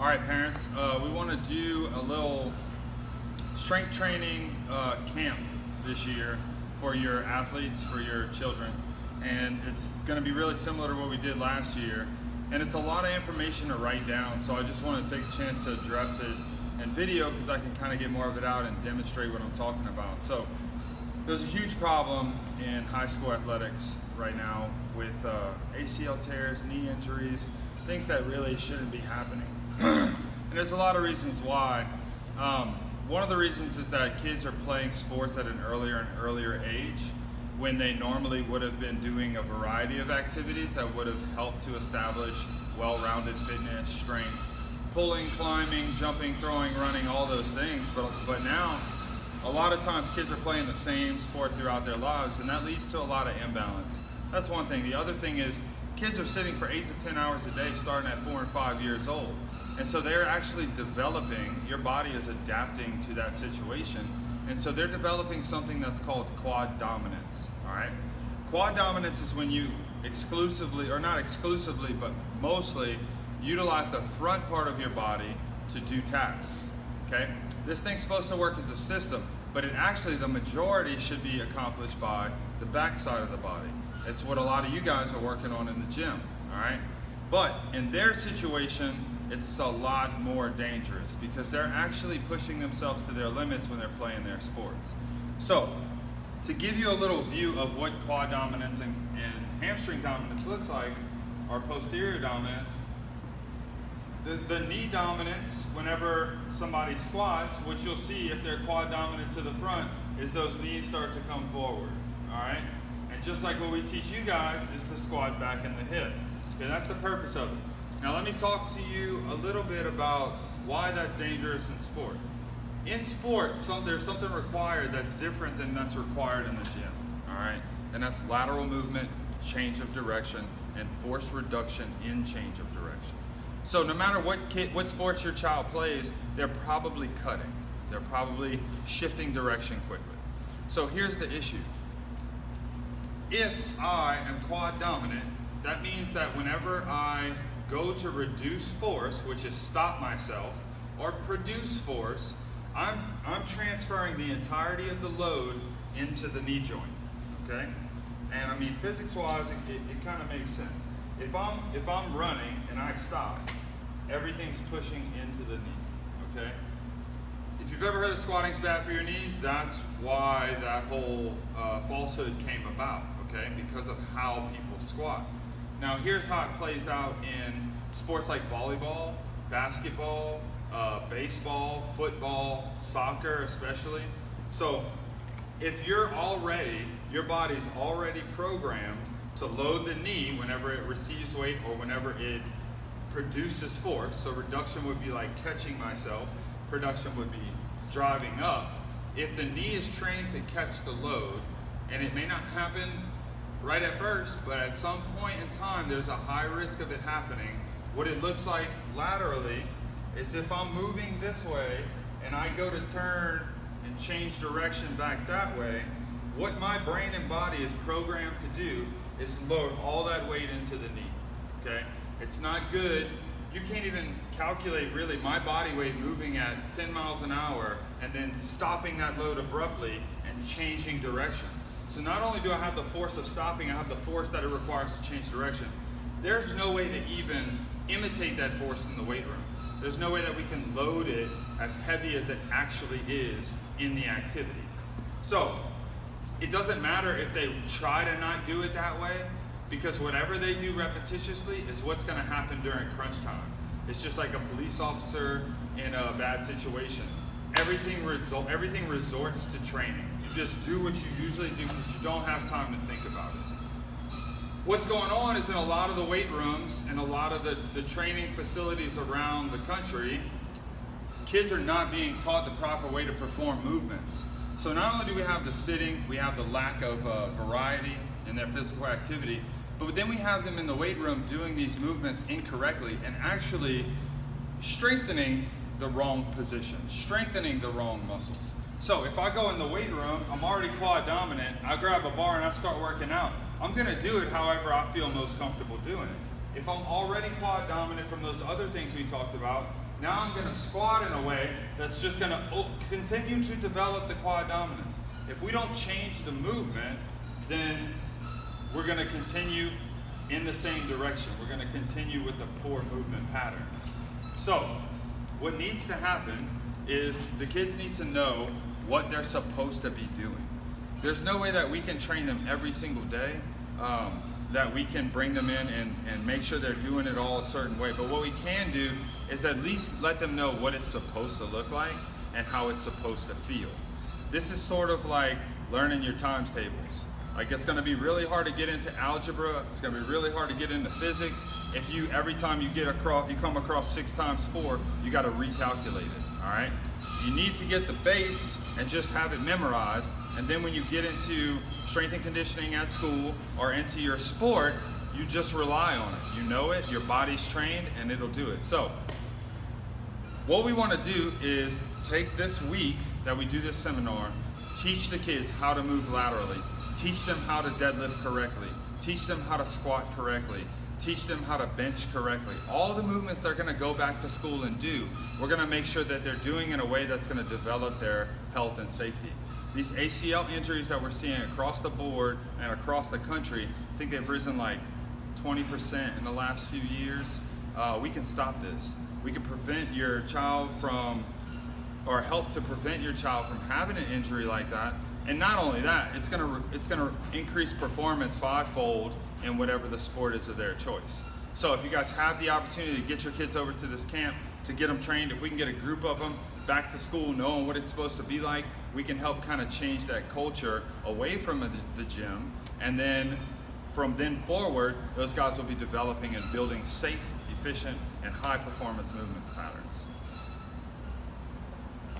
All right, parents, we want to do a little strength training camp this year for your athletes, for your children. And it's going to be really similar to what we did last year. And it's a lot of information to write down, so I just want to take a chance to address it in video because I can kind of get more of it out and demonstrate what I'm talking about. So there's a huge problem in high school athletics right now with ACL tears, knee injuries, things that really shouldn't be happening. And there's a lot of reasons why. One of the reasons is that kids are playing sports at an earlier and earlier age when they normally would have been doing a variety of activities that would have helped to establish well-rounded fitness, strength, pulling, climbing, jumping, throwing, running, all those things. But now, a lot of times kids are playing the same sport throughout their lives, and that leads to a lot of imbalance. That's one thing. The other thing is kids are sitting for 8 to 10 hours a day starting at 4 and 5 years old. And so they're actually developing, your body is adapting to that situation. And so they're developing something that's called quad dominance, all right? Quad dominance is when you exclusively, or not exclusively, but mostly utilize the front part of your body to do tasks, okay? This thing's supposed to work as a system, but it actually, the majority should be accomplished by the back side of the body. It's what a lot of you guys are working on in the gym, all right? But in their situation, it's a lot more dangerous because they're actually pushing themselves to their limits when they're playing their sports. So, to give you a little view of what quad dominance and hamstring dominance looks like, or posterior dominance, the knee dominance, whenever somebody squats, what you'll see if they're quad dominant to the front is those knees start to come forward, all right? And just like what we teach you guys is to squat back in the hip. Okay, that's the purpose of it. Now let me talk to you a little bit about why that's dangerous in sport. In sport, there's something required that's different than that's required in the gym, all right? And that's lateral movement, change of direction, and force reduction in change of direction. So no matter what sports your child plays, they're probably cutting. They're probably shifting direction quickly. So here's the issue. If I am quad dominant, that means that whenever I go to reduce force, which is stop myself, or produce force, I'm transferring the entirety of the load into the knee joint, okay? And I mean, physics-wise, it kind of makes sense. If I'm running and I stop, everything's pushing into the knee, okay? If you've ever heard that squatting's bad for your knees, that's why that whole falsehood came about, okay? Because of how people squat. Now here's how it plays out in sports like volleyball, basketball, baseball, football, soccer especially. So if your body's already programmed to load the knee whenever it receives weight or whenever it produces force, so reduction would be like catching myself, production would be driving up. If the knee is trained to catch the load, and it may not happen right at first, but at some point in time, there's a high risk of it happening. What it looks like laterally is if I'm moving this way and I go to turn and change direction back that way, what my brain and body is programmed to do is load all that weight into the knee, okay? It's not good. You can't even calculate really my body weight moving at 10 miles an hour and then stopping that load abruptly and changing direction. So not only do I have the force of stopping, I have the force that it requires to change direction. There's no way to even imitate that force in the weight room. There's no way that we can load it as heavy as it actually is in the activity. So it doesn't matter if they try to not do it that way, because whatever they do repetitiously is what's going to happen during crunch time. It's just like a police officer in a bad situation. Everything resorts to training. You just do what you usually do because you don't have time to think about it. What's going on is in a lot of the weight rooms and a lot of the training facilities around the country, kids are not being taught the proper way to perform movements. So not only do we have the sitting, we have the lack of variety in their physical activity, but then we have them in the weight room doing these movements incorrectly and actually strengthening the wrong position, strengthening the wrong muscles. So if I go in the weight room, I'm already quad dominant, I grab a bar and I start working out. I'm gonna do it however I feel most comfortable doing it. If I'm already quad dominant from those other things we talked about, Now I'm going to squat in a way that's just going to continue to develop the quad dominance. If we don't change the movement, then we're going to continue in the same direction. We're going to continue with the poor movement patterns. So what needs to happen is the kids need to know what they're supposed to be doing. There's no way that we can train them every single day, that we can bring them in and make sure they're doing it all a certain way. But what we can do is at least let them know what it's supposed to look like and how it's supposed to feel. This is sort of like learning your times tables. Like, it's going to be really hard to get into algebra. It's going to be really hard to get into physics if you, every time you come across 6 times 4, you got to recalculate it. All right. You need to get the base and just have it memorized. And then when you get into strength and conditioning at school or into your sport, you just rely on it. You know it, your body's trained, and it'll do it. So what we want to do is take this week that we do this seminar, teach the kids how to move laterally, teach them how to deadlift correctly, teach them how to squat correctly, teach them how to bench correctly. All the movements they're going to go back to school and do, we're going to make sure that they're doing in a way that's going to develop their health and safety. These ACL injuries that we're seeing across the board and across the country, I think they've risen like 20% in the last few years. We can stop this. We can prevent your child from, or help to prevent your child from having an injury like that. And not only that, it's gonna increase performance 5-fold in whatever the sport is of their choice. So if you guys have the opportunity to get your kids over to this camp, to get them trained, if we can get a group of them back to school knowing what it's supposed to be like, we can help kind of change that culture away from the gym. And then from then forward, those guys will be developing and building safe, efficient, and high performance movement patterns.